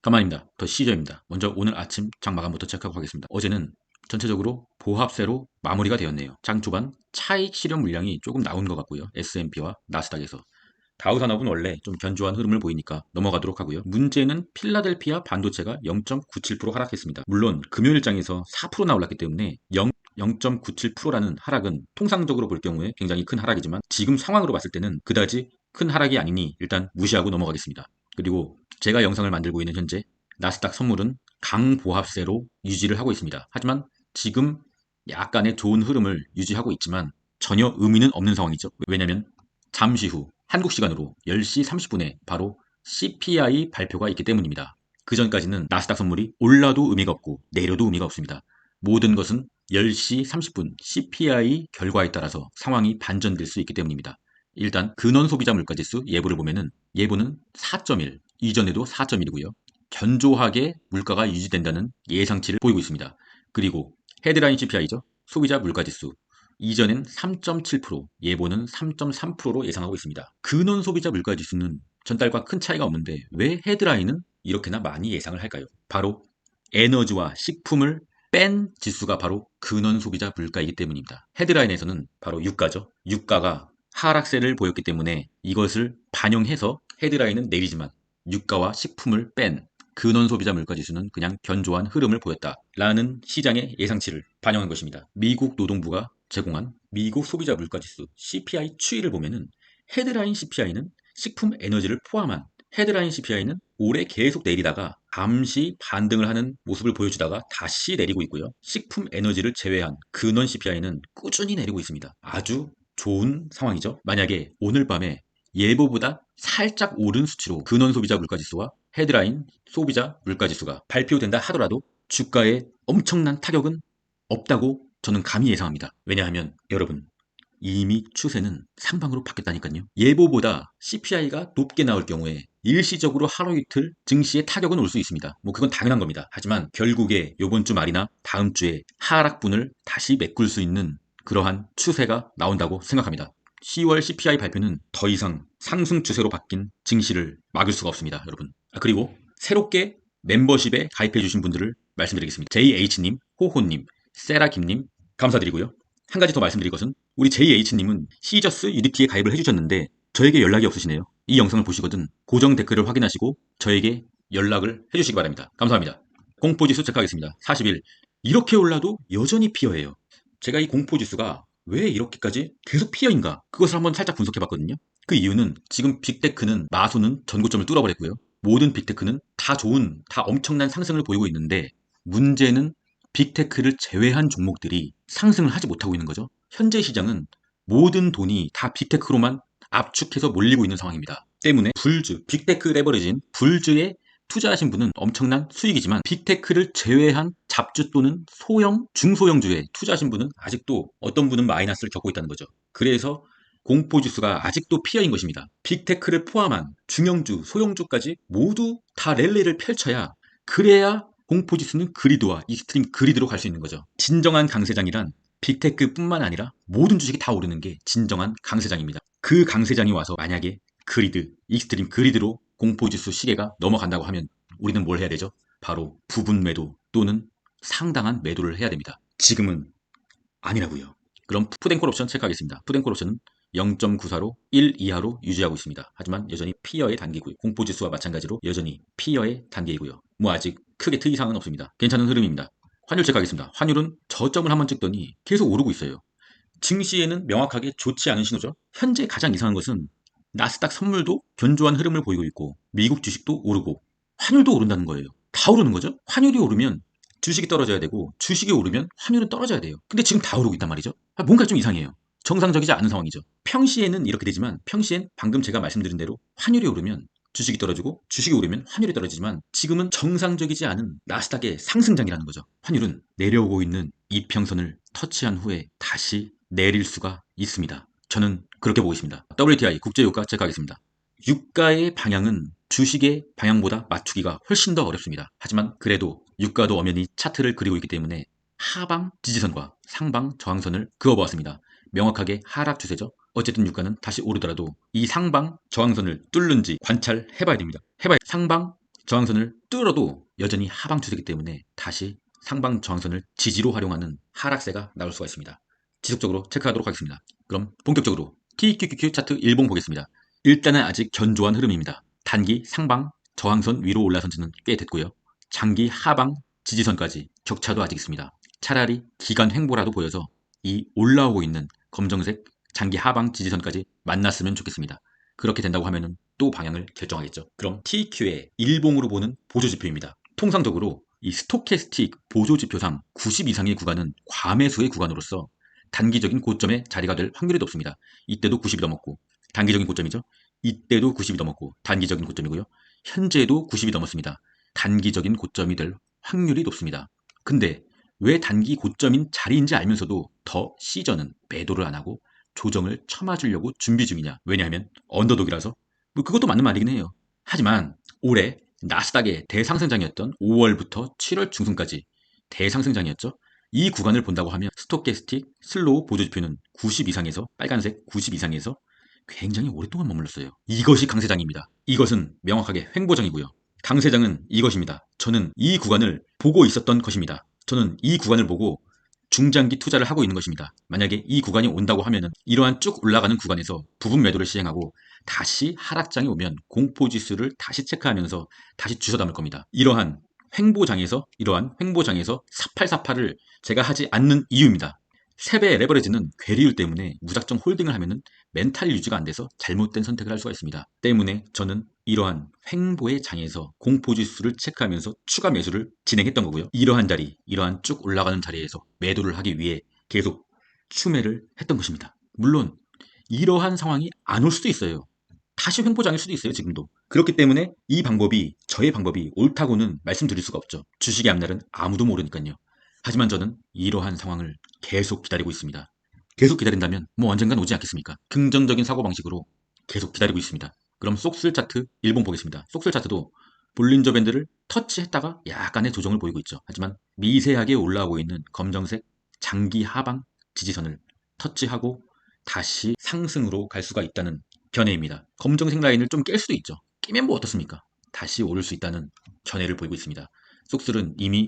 가만입니다. 더 시저입니다. 먼저 오늘 아침 장 마감부터 체크하고 가겠습니다. 어제는 전체적으로 보합세로 마무리가 되었네요. 장 초반 차익 실현 물량이 조금 나온 것 같고요. S&P와 나스닥에서. 다우산업은 원래 좀 견조한 흐름을 보이니까 넘어가도록 하고요. 문제는 필라델피아 반도체가 0.97% 하락했습니다. 물론 금요일장에서 4%나 올랐기 때문에 0.97%라는 하락은 통상적으로 볼 경우에 굉장히 큰 하락이지만 지금 상황으로 봤을 때는 그다지 큰 하락이 아니니 일단 무시하고 넘어가겠습니다. 그리고 제가 영상을 만들고 있는 현재 나스닥 선물은 강보합세로 유지를 하고 있습니다. 하지만 지금 약간의 좋은 흐름을 유지하고 있지만 전혀 의미는 없는 상황이죠. 왜냐하면 잠시 후 한국 시간으로 10시 30분에 바로 CPI 발표가 있기 때문입니다. 그 전까지는 나스닥 선물이 올라도 의미가 없고 내려도 의미가 없습니다. 모든 것은 10시 30분 CPI 결과에 따라서 상황이 반전될 수 있기 때문입니다. 일단 근원 소비자 물가지수 예보를 보면은 예보는 4.1, 이전에도 4.1이고요. 견조하게 물가가 유지된다는 예상치를 보이고 있습니다. 그리고 헤드라인 CPI죠. 소비자 물가지수. 이전엔 3.7%, 예보는 3.3%로 예상하고 있습니다. 근원 소비자 물가지수는 전달과 큰 차이가 없는데 왜 헤드라인은 이렇게나 많이 예상을 할까요? 바로 에너지와 식품을 뺀 지수가 바로 근원 소비자 물가이기 때문입니다. 헤드라인에서는 바로 유가죠. 유가가 하락세를 보였기 때문에 이것을 반영해서 헤드라인은 내리지만 유가와 식품을 뺀 근원 소비자 물가 지수는 그냥 견조한 흐름을 보였다라는 시장의 예상치를 반영한 것입니다. 미국 노동부가 제공한 미국 소비자 물가 지수 CPI 추이를 보면은 헤드라인 CPI는 식품 에너지를 포함한 헤드라인 CPI는 올해 계속 내리다가 잠시 반등을 하는 모습을 보여주다가 다시 내리고 있고요. 식품 에너지를 제외한 근원 CPI는 꾸준히 내리고 있습니다. 아주 좋은 상황이죠. 만약에 오늘 밤에 예보보다 살짝 오른 수치로 근원 소비자 물가지수와 헤드라인 소비자 물가지수가 발표된다 하더라도 주가에 엄청난 타격은 없다고 저는 감히 예상합니다. 왜냐하면 여러분 이미 추세는 상방으로 바뀌었다니까요. 예보보다 CPI가 높게 나올 경우에 일시적으로 하루 이틀 증시에 타격은 올 수 있습니다. 뭐 그건 당연한 겁니다. 하지만 결국에 이번 주 말이나 다음 주에 하락분을 다시 메꿀 수 있는 그러한 추세가 나온다고 생각합니다. 10월 CPI 발표는 더 이상 상승 추세로 바뀐 증시를 막을 수가 없습니다, 여러분. 그리고 새롭게 멤버십에 가입해 주신 분들을 말씀드리겠습니다. JH님, 호호님, 세라김님 감사드리고요. 한 가지 더 말씀드릴 것은 우리 JH님은 시저스 유니티에 가입을 해주셨는데 저에게 연락이 없으시네요. 이 영상을 보시거든 고정 댓글을 확인하시고 저에게 연락을 해주시기 바랍니다. 감사합니다. 공포지수 체크하겠습니다. 41. 이렇게 올라도 여전히 피어예요. 제가 이 공포지수가 왜 이렇게까지 계속 피어인가 그것을 한번 살짝 분석해봤거든요. 그 이유는 지금 빅테크는 마소는 전고점을 뚫어버렸고요. 모든 빅테크는 다 좋은, 다 엄청난 상승을 보이고 있는데 문제는 빅테크를 제외한 종목들이 상승을 하지 못하고 있는 거죠. 현재 시장은 모든 돈이 다 빅테크로만 압축해서 몰리고 있는 상황입니다. 때문에 불주, 빅테크 레버리진 불주에 투자하신 분은 엄청난 수익이지만 빅테크를 제외한 잡주 또는 소형, 중소형주에 투자하신 분은 아직도 어떤 분은 마이너스를 겪고 있다는 거죠. 그래서 공포지수가 아직도 피어인 것입니다. 빅테크를 포함한 중형주, 소형주까지 모두 다 랠리를 펼쳐야 그래야 공포지수는 그리드와 익스트림 그리드로 갈 수 있는 거죠. 진정한 강세장이란 빅테크뿐만 아니라 모든 주식이 다 오르는 게 진정한 강세장입니다. 그 강세장이 와서 만약에 그리드, 익스트림 그리드로 공포지수 시계가 넘어간다고 하면 우리는 뭘 해야 되죠? 바로 부분 매도 또는 상당한 매도를 해야 됩니다. 지금은 아니라고요. 그럼 푸드앤콜 옵션 체크하겠습니다. 푸드앤콜 옵션은 0.94로 1 이하로 유지하고 있습니다. 하지만 여전히 피어의 단계고요. 공포지수와 마찬가지로 여전히 피어의 단계이고요. 뭐 아직 크게 특이사항은 없습니다. 괜찮은 흐름입니다. 환율 체크하겠습니다. 환율은 저점을 한번 찍더니 계속 오르고 있어요. 증시에는 명확하게 좋지 않은 신호죠. 현재 가장 이상한 것은 나스닥 선물도 견조한 흐름을 보이고 있고 미국 주식도 오르고 환율도 오른다는 거예요. 다 오르는 거죠. 환율이 오르면 주식이 떨어져야 되고 주식이 오르면 환율은 떨어져야 돼요. 근데 지금 다 오르고 있단 말이죠. 뭔가 좀 이상해요. 정상적이지 않은 상황이죠. 평시에는 이렇게 되지만 평시엔 방금 제가 말씀드린 대로 환율이 오르면 주식이 떨어지고 주식이 오르면 환율이 떨어지지만 지금은 정상적이지 않은 나스닥의 상승장이라는 거죠. 환율은 내려오고 있는 이평선을 터치한 후에 다시 내릴 수가 있습니다. 저는 그렇게 보고 있습니다. WTI 국제유가 체크하겠습니다. 유가의 방향은 주식의 방향보다 맞추기가 훨씬 더 어렵습니다. 하지만 그래도 유가도 엄연히 차트를 그리고 있기 때문에 하방 지지선과 상방 저항선을 그어보았습니다. 명확하게 하락 추세죠. 어쨌든 유가는 다시 오르더라도 이 상방 저항선을 뚫는지 관찰해봐야 됩니다. 상방 저항선을 뚫어도 여전히 하방 추세이기 때문에 다시 상방 저항선을 지지로 활용하는 하락세가 나올 수가 있습니다. 지속적으로 체크하도록 하겠습니다. 그럼 본격적으로 TQQQ 차트 일봉 보겠습니다. 일단은 아직 견조한 흐름입니다. 단기 상방 저항선 위로 올라선 지는 꽤 됐고요. 장기 하방 지지선까지 격차도 아직 있습니다. 차라리 기간 횡보라도 보여서 이 올라오고 있는 검정색 장기 하방 지지선까지 만났으면 좋겠습니다. 그렇게 된다고 하면은 또 방향을 결정하겠죠. 그럼 TQ의 일봉으로 보는 보조지표입니다. 통상적으로 이 스토캐스틱 보조지표상 90 이상의 구간은 과매수의 구간으로서 단기적인 고점에 자리가 될 확률이 높습니다. 이때도 90이 넘었고 단기적인 고점이죠. 이때도 90이 넘었고 단기적인 고점이고요. 현재도 90이 넘었습니다. 단기적인 고점이 될 확률이 높습니다. 근데 왜 단기 고점인 자리인지 알면서도 더 시저는 매도를 안 하고 조정을 쳐맞으려고 준비 중이냐? 왜냐하면 언더독이라서. 뭐 그것도 맞는 말이긴 해요. 하지만 올해 나스닥의 대상승장이었던 5월부터 7월 중순까지 대상승장이었죠. 이 구간을 본다고 하면 스톡캐스틱 슬로우 보조지표는 90 이상에서 빨간색 90 이상에서 굉장히 오랫동안 머물렀어요. 이것이 강세장입니다. 이것은 명확하게 횡보장이고요. 강세장은 이것입니다. 저는 이 구간을 보고 있었던 것입니다. 저는 이 구간을 보고 중장기 투자를 하고 있는 것입니다. 만약에 이 구간이 온다고 하면은 이러한 쭉 올라가는 구간에서 부분 매도를 시행하고 다시 하락장이 오면 공포지수를 다시 체크하면서 다시 주워 담을 겁니다. 이러한 횡보장에서 4848을 제가 하지 않는 이유입니다. 3배의 레버리지는 괴리율 때문에 무작정 홀딩을 하면은 멘탈 유지가 안 돼서 잘못된 선택을 할 수가 있습니다. 때문에 저는 이러한 횡보의 장에서 공포지수를 체크하면서 추가 매수를 진행했던 거고요. 이러한 쭉 올라가는 자리에서 매도를 하기 위해 계속 추매를 했던 것입니다. 물론 이러한 상황이 안 올 수도 있어요. 다시 횡보장일 수도 있어요, 지금도. 그렇기 때문에 저의 방법이 옳다고는 말씀드릴 수가 없죠. 주식의 앞날은 아무도 모르니까요. 하지만 저는 이러한 상황을 계속 기다리고 있습니다. 계속 기다린다면 뭐 언젠간 오지 않겠습니까? 긍정적인 사고방식으로 계속 기다리고 있습니다. 그럼 속슬 차트 일봉 보겠습니다. 속슬 차트도 볼린저 밴드를 터치했다가 약간의 조정을 보이고 있죠. 하지만 미세하게 올라오고 있는 검정색 장기 하방 지지선을 터치하고 다시 상승으로 갈 수가 있다는 견해입니다. 검정색 라인을 좀 깰 수도 있죠. 끼면 뭐 어떻습니까? 다시 오를 수 있다는 견해를 보이고 있습니다. 속슬은 이미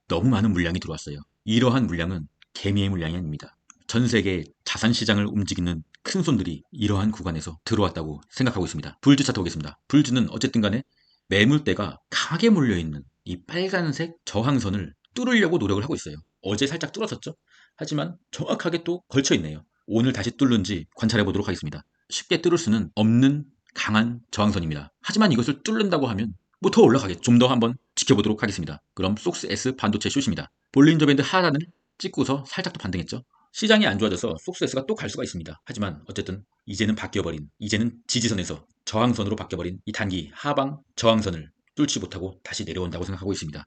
너무 많은 물량이 들어왔어요. 이러한 물량은 개미의 물량이 아닙니다. 전 세계 자산 시장을 움직이는 큰 손들이 이러한 구간에서 들어왔다고 생각하고 있습니다. 불주 차트 보겠습니다. 불주는 어쨌든 간에 매물대가 강하게 몰려있는 이 빨간색 저항선을 뚫으려고 노력을 하고 있어요. 어제 살짝 뚫었었죠. 하지만 정확하게 또 걸쳐있네요. 오늘 다시 뚫는지 관찰해 보도록 하겠습니다. 쉽게 뚫을 수는 없는 강한 저항선입니다. 하지만 이것을 뚫는다고 하면 뭐 더 올라가겠죠. 좀 더 한번 지켜보도록 하겠습니다. 그럼 속스 S 반도체 숏입니다. 볼린저 밴드 하단을 찍고서 살짝 또 반등했죠. 시장이 안 좋아져서 속스 S가 또 갈 수가 있습니다. 하지만 어쨌든 이제는 지지선에서 저항선으로 바뀌어버린 이 단기 하방 저항선을 뚫지 못하고 다시 내려온다고 생각하고 있습니다.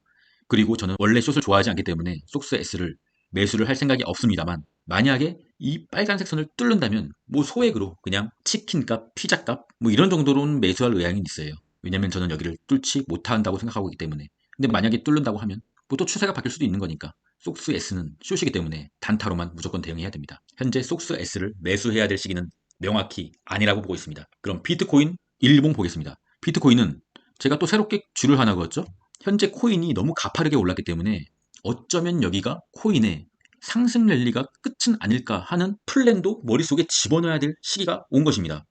그리고 저는 원래 숏을 좋아하지 않기 때문에 속스 S를 매수를 할 생각이 없습니다만, 만약에 이 빨간색 선을 뚫는다면 뭐 소액으로 그냥 치킨값, 피자값 뭐 이런 정도로는 매수할 의향이 있어요. 왜냐면 저는 여기를 뚫지 못한다고 생각하고 있기 때문에. 근데 만약에 뚫는다고 하면 뭐 또 추세가 바뀔 수도 있는 거니까 속스 S는 숏이기 때문에 단타로만 무조건 대응해야 됩니다. 현재 속스 S를 매수해야 될 시기는 명확히 아니라고 보고 있습니다. 그럼 비트코인 일봉 보겠습니다. 비트코인은 제가 또 새롭게 줄을 하나 그었죠. 현재 코인이 너무 가파르게 올랐기 때문에 어쩌면 여기가 코인의 상승 랠리가 끝은 아닐까 하는 플랜도 머릿속에 집어넣어야 될 시기가 온 것입니다.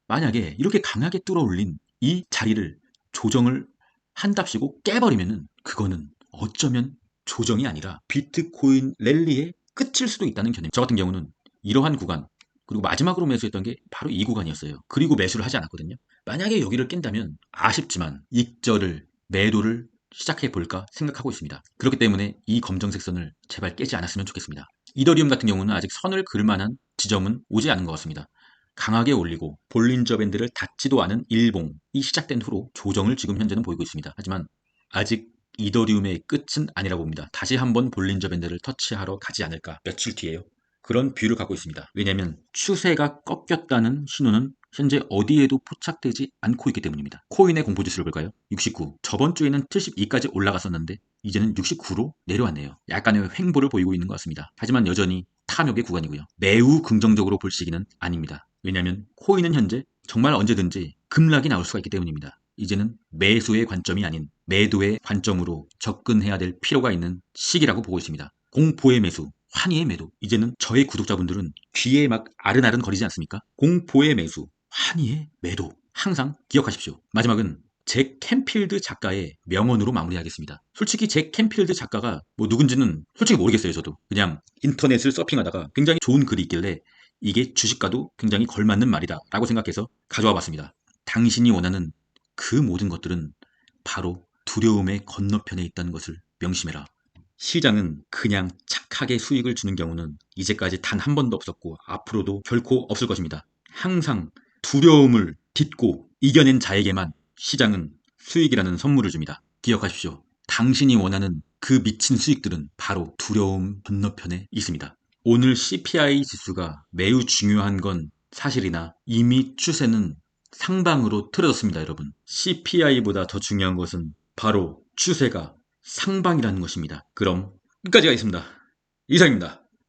만약에 이렇게 강하게 뚫어올린 이 자리를 조정을 한답시고 깨버리면은 그거는 어쩌면 조정이 아니라 비트코인 랠리의 끝일 수도 있다는 견해입니다. 저 같은 경우는 이러한 구간, 그리고 마지막으로 매수했던 게 바로 이 구간이었어요. 그리고 매수를 하지 않았거든요. 만약에 여기를 깬다면 아쉽지만 익절을 매도를 시작해 볼까 생각하고 있습니다. 그렇기 때문에 이 검정색 선을 제발 깨지 않았으면 좋겠습니다. 이더리움 같은 경우는 아직 선을 그을 만한 지점은 오지 않은 것 같습니다. 강하게 올리고 볼린저 밴드를 닿지도 않은 일봉이 시작된 후로 조정을 지금 현재는 보이고 있습니다. 하지만 아직 이더리움의 끝은 아니라고 봅니다. 다시 한번 볼린저 밴드를 터치하러 가지 않을까, 며칠 뒤에요. 그런 뷰를 갖고 있습니다. 왜냐하면 추세가 꺾였다는 신호는 현재 어디에도 포착되지 않고 있기 때문입니다. 코인의 공포지수를 볼까요? 69. 저번 주에는 72까지 올라갔었는데 이제는 69로 내려왔네요. 약간의 횡보를 보이고 있는 것 같습니다. 하지만 여전히 탐욕의 구간이고요. 매우 긍정적으로 볼 시기는 아닙니다. 왜냐하면 코인은 현재 정말 언제든지 급락이 나올 수가 있기 때문입니다. 이제는 매수의 관점이 아닌 매도의 관점으로 접근해야 될 필요가 있는 시기라고 보고 있습니다. 공포의 매수, 환희의 매도. 이제는 저의 구독자분들은 귀에 막 아른아른 거리지 않습니까? 공포의 매수, 환희의 매도. 항상 기억하십시오. 마지막은 잭 캔필드 작가의 명언으로 마무리하겠습니다. 솔직히 잭 캔필드 작가가 뭐 누군지는 솔직히 모르겠어요. 저도 그냥 인터넷을 서핑하다가 굉장히 좋은 글이 있길래 이게 주식과도 굉장히 걸맞는 말이다 라고 생각해서 가져와 봤습니다. 당신이 원하는 그 모든 것들은 바로 두려움의 건너편에 있다는 것을 명심해라. 시장은 그냥 착하게 수익을 주는 경우는 이제까지 단 한 번도 없었고 앞으로도 결코 없을 것입니다. 항상 두려움을 딛고 이겨낸 자에게만 시장은 수익이라는 선물을 줍니다. 기억하십시오. 당신이 원하는 그 미친 수익들은 바로 두려움 건너편에 있습니다. 오늘 CPI 지수가 매우 중요한 건 사실이나 이미 추세는 상방으로 틀어졌습니다, 여러분. CPI보다 더 중요한 것은 바로 추세가 상방이라는 것입니다. 그럼 끝까지 가겠습니다. 이상입니다.